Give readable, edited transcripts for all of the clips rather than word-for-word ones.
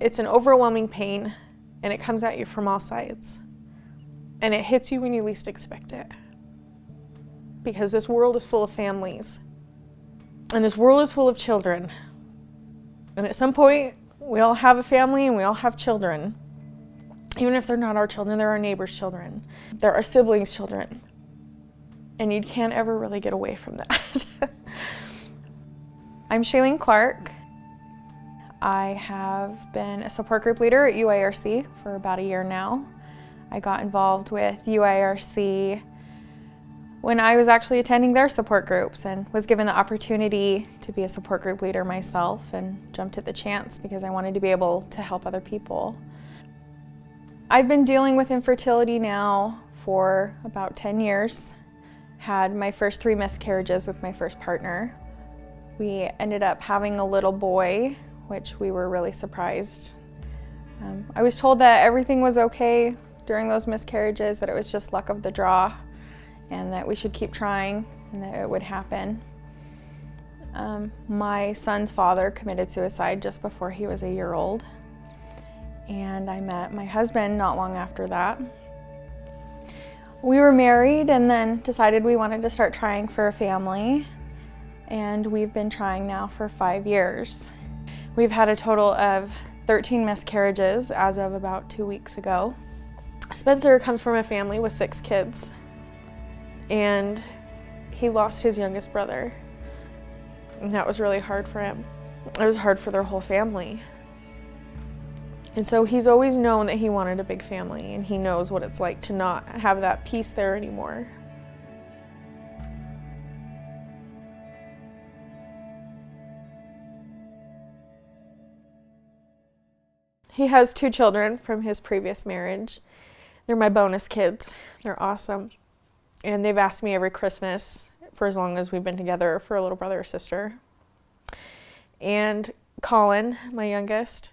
It's an overwhelming pain, and it comes at you from all sides. And it hits you when you least expect it. Because this world is full of families. And this world is full of children. And at some point, we all have a family and we all have children. Even if they're not our children, they're our neighbors' children. They're our siblings' children. And you can't ever really get away from that. I'm Shaelene Clark. I have been a support group leader at UIRC for about a year now. I got involved with UIRC when I was actually attending their support groups and was given the opportunity to be a support group leader myself, and jumped at the chance because I wanted to be able to help other people. I've been dealing with infertility now for about 10 years. Had my first 3 miscarriages with my first partner. We ended up having a little boy, which we were really surprised. I was told that everything was okay during those miscarriages, that it was just luck of the draw, and that we should keep trying and that it would happen. My son's father committed suicide just before he was a year old, and I met my husband not long after that. We were married and then decided we wanted to start trying for a family, and we've been trying now for 5 years. We've had a total of 13 miscarriages as of about 2 weeks ago. Spencer comes from a family with 6 kids, and he lost his youngest brother, and that was really hard for him. It was hard for their whole family. And so he's always known that he wanted a big family, and he knows what it's like to not have that peace there anymore. He has 2 children from his previous marriage. They're my bonus kids. They're awesome. And they've asked me every Christmas for as long as we've been together for a little brother or sister. And Colin, my youngest,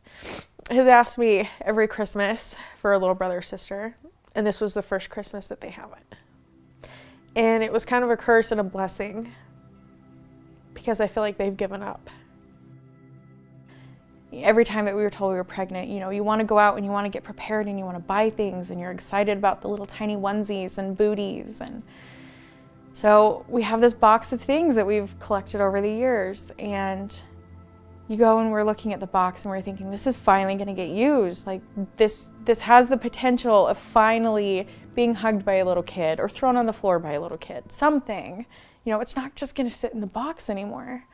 has asked me every Christmas for a little brother or sister, and this was the first Christmas that they haven't. And it was kind of a curse and a blessing because I feel like they've given up. Every time that we were told we were pregnant, you know, you want to go out and you want to get prepared and you want to buy things and you're excited about the little tiny onesies and booties. And so we have this box of things that we've collected over the years, and you go and we're looking at the box and we're thinking, this is finally going to get used. Like this has the potential of finally being hugged by a little kid or thrown on the floor by a little kid. Something, you know, it's not just going to sit in the box anymore.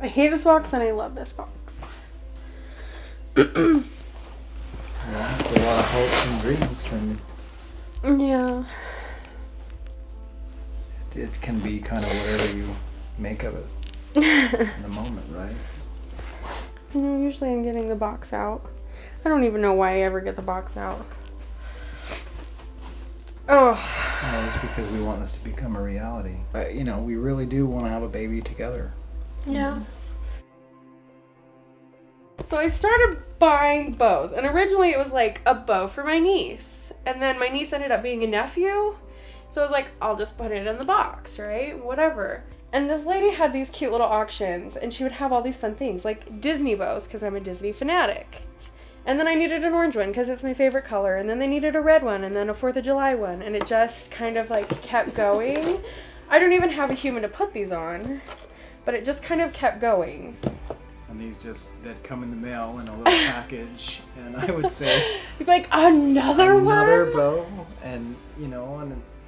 I hate this box and I love this box. Well, it's a lot of hopes and dreams, and yeah, it can be kind of whatever you make of it in the moment, right? You know, usually I'm getting the box out. I don't even know why I ever get the box out. Oh. Well, it's because we want this to become a reality. You know, we really do want to have a baby together. Yeah. So I started buying bows, and originally it was like a bow for my niece, and then my niece ended up being a nephew, so I was like, I'll just put it in the box, right? Whatever. And this lady had these cute little auctions, and she would have all these fun things, like Disney bows, because I'm a Disney fanatic. And then I needed an orange one, because it's my favorite color, and then they needed a red one, and then a 4th of July one, and it just kind of like kept going. I don't even have a human to put these on, but it just kind of kept going. And these they'd come in the mail in a little package, and I would say, you'd be like, another bow, and you know,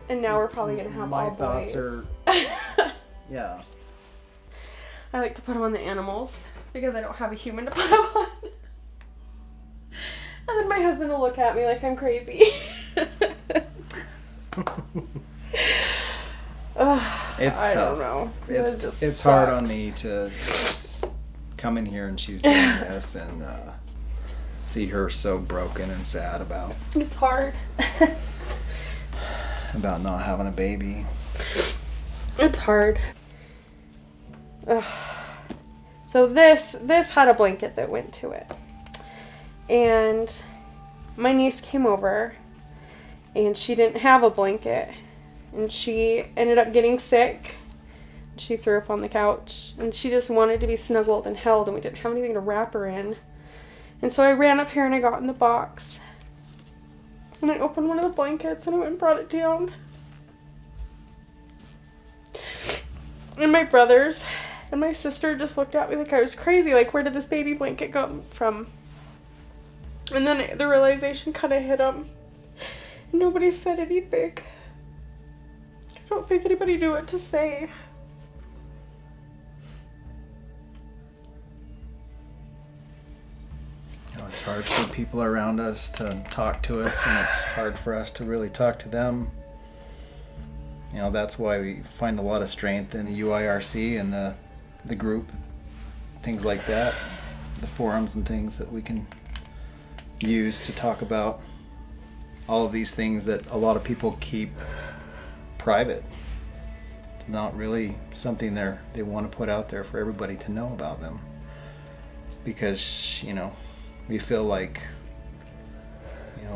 and now we're probably gonna have my all thoughts boys. are, yeah. I like to put them on the animals because I don't have a human to put them on. And then my husband will look at me like I'm crazy. It's I tough. don't know. It's hard on me to come in here and she's doing this and see her so broken and sad about. It's hard. About not having a baby. It's hard. Ugh. So this had a blanket that went to it. And my niece came over and she didn't have a blanket, and she ended up getting sick. She threw up on the couch, and she just wanted to be snuggled and held, and we didn't have anything to wrap her in. And so I ran up here and I got in the box, and I opened one of the blankets and I went and brought it down. And my brothers and my sister just looked at me like I was crazy, like, where did this baby blanket come from? And then the realization kind of hit them. Nobody said anything. I don't think anybody knew what to say. It's hard for people around us to talk to us, and it's hard for us to really talk to them. That's why we find a lot of strength in the UIRC and the group, things like that, the forums and things that we can use to talk about all of these things that a lot of people keep private. It's not really something they want to put out there for everybody to know about them, because we feel like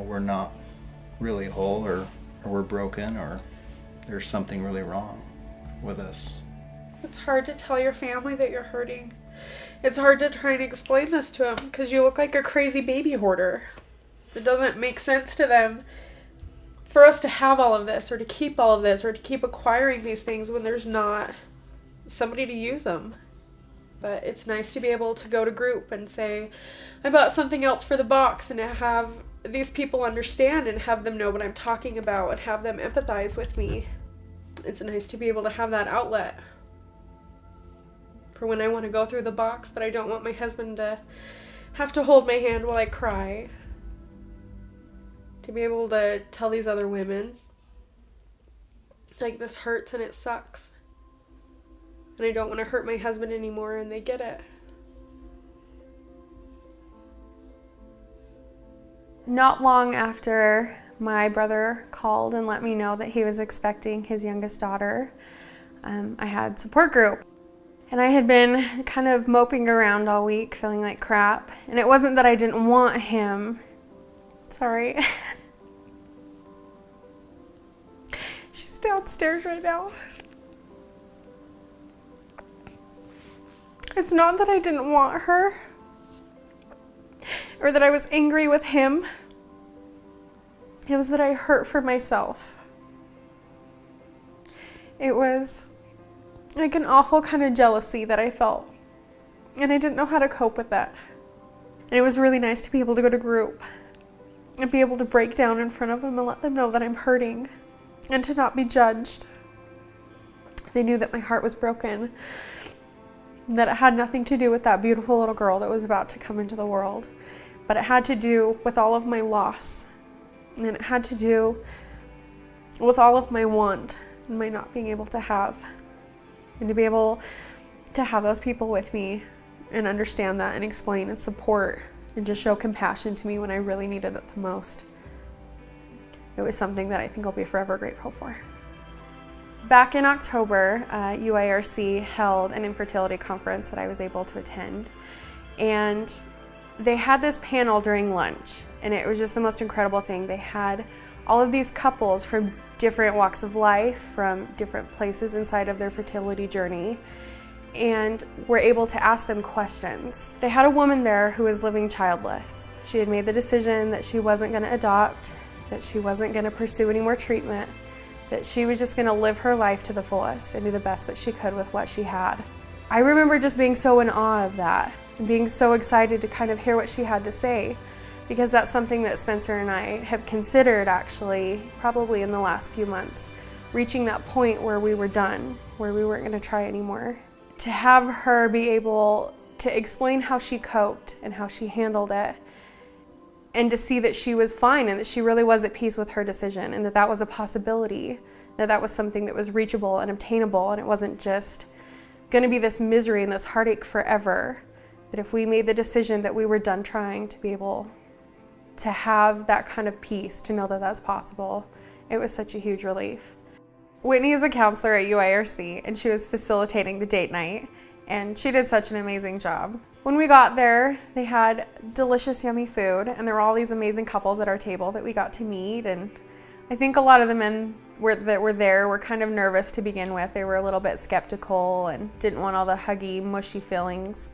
we're not really whole, or we're broken, or there's something really wrong with us. It's hard to tell your family that you're hurting. It's hard to try and explain this to them because you look like a crazy baby hoarder. It doesn't make sense to them for us to have all of this, or to keep all of this, or to keep acquiring these things when there's not somebody to use them. But it's nice to be able to go to group and say, I bought something else for the box, and to have these people understand and have them know what I'm talking about and have them empathize with me. It's nice to be able to have that outlet for when I want to go through the box, but I don't want my husband to have to hold my hand while I cry. To be able to tell these other women, like, this hurts and it sucks. And I don't want to hurt my husband anymore, and they get it. Not long after my brother called and let me know that he was expecting his youngest daughter, I had support group. And I had been kind of moping around all week, feeling like crap. And it wasn't that I didn't want him. Sorry. She's downstairs right now. It's not that I didn't want her, or that I was angry with him. It was that I hurt for myself. It was like an awful kind of jealousy that I felt, and I didn't know how to cope with that. And it was really nice to be able to go to group and be able to break down in front of them and let them know that I'm hurting, and to not be judged. They knew that my heart was broken, that it had nothing to do with that beautiful little girl that was about to come into the world, but it had to do with all of my loss, and it had to do with all of my want and my not being able to have, and to be able to have those people with me and understand that and explain and support and just show compassion to me when I really needed it the most. It was something that I think I'll be forever grateful for. Back in October, UIRC held an infertility conference that I was able to attend, and they had this panel during lunch, and it was just the most incredible thing. They had all of these couples from different walks of life, from different places inside of their fertility journey, and were able to ask them questions. They had a woman there who was living childless. She had made the decision that she wasn't going to adopt, that she wasn't going to pursue any more treatment, that she was just going to live her life to the fullest and do the best that she could with what she had. I remember just being so in awe of that and being so excited to kind of hear what she had to say, because that's something that Spencer and I have considered, actually, probably in the last few months, reaching that point where we were done, where we weren't going to try anymore. To have her be able to explain how she coped and how she handled it, and to see that she was fine and that she really was at peace with her decision, and that that was a possibility, that that was something that was reachable and obtainable, and it wasn't just going to be this misery and this heartache forever, that if we made the decision that we were done trying, to be able to have that kind of peace, to know that that's possible, it was such a huge relief. Whitney is a counselor at UIRC, and she was facilitating the date night, and she did such an amazing job. When we got there, they had delicious, yummy food, and there were all these amazing couples at our table that we got to meet and I think a lot of the men that were there were kind of nervous to begin with. They were a little bit skeptical and didn't want all the huggy, mushy feelings.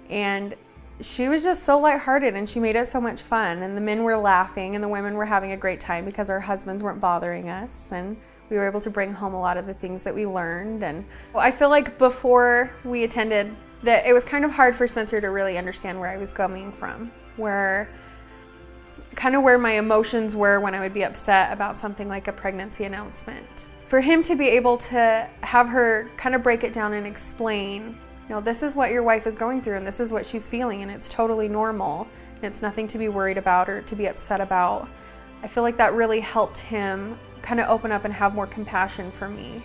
And she was just so lighthearted, and she made it so much fun. And the men were laughing and the women were having a great time because our husbands weren't bothering us. And we were able to bring home a lot of the things that we learned. And I feel like before we attended, that it was kind of hard for Spencer to really understand where I was coming from, where my emotions were when I would be upset about something like a pregnancy announcement. For him to be able to have her kind of break it down and explain, this is what your wife is going through and this is what she's feeling, and it's totally normal and it's nothing to be worried about or to be upset about. I feel like that really helped him kind of open up and have more compassion for me.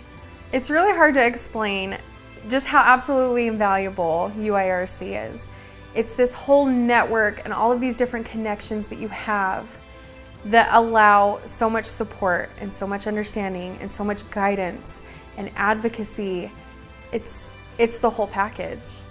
It's really hard to explain just how absolutely invaluable UIRC is. It's this whole network and all of these different connections that you have that allow so much support and so much understanding and so much guidance and advocacy. It's the whole package.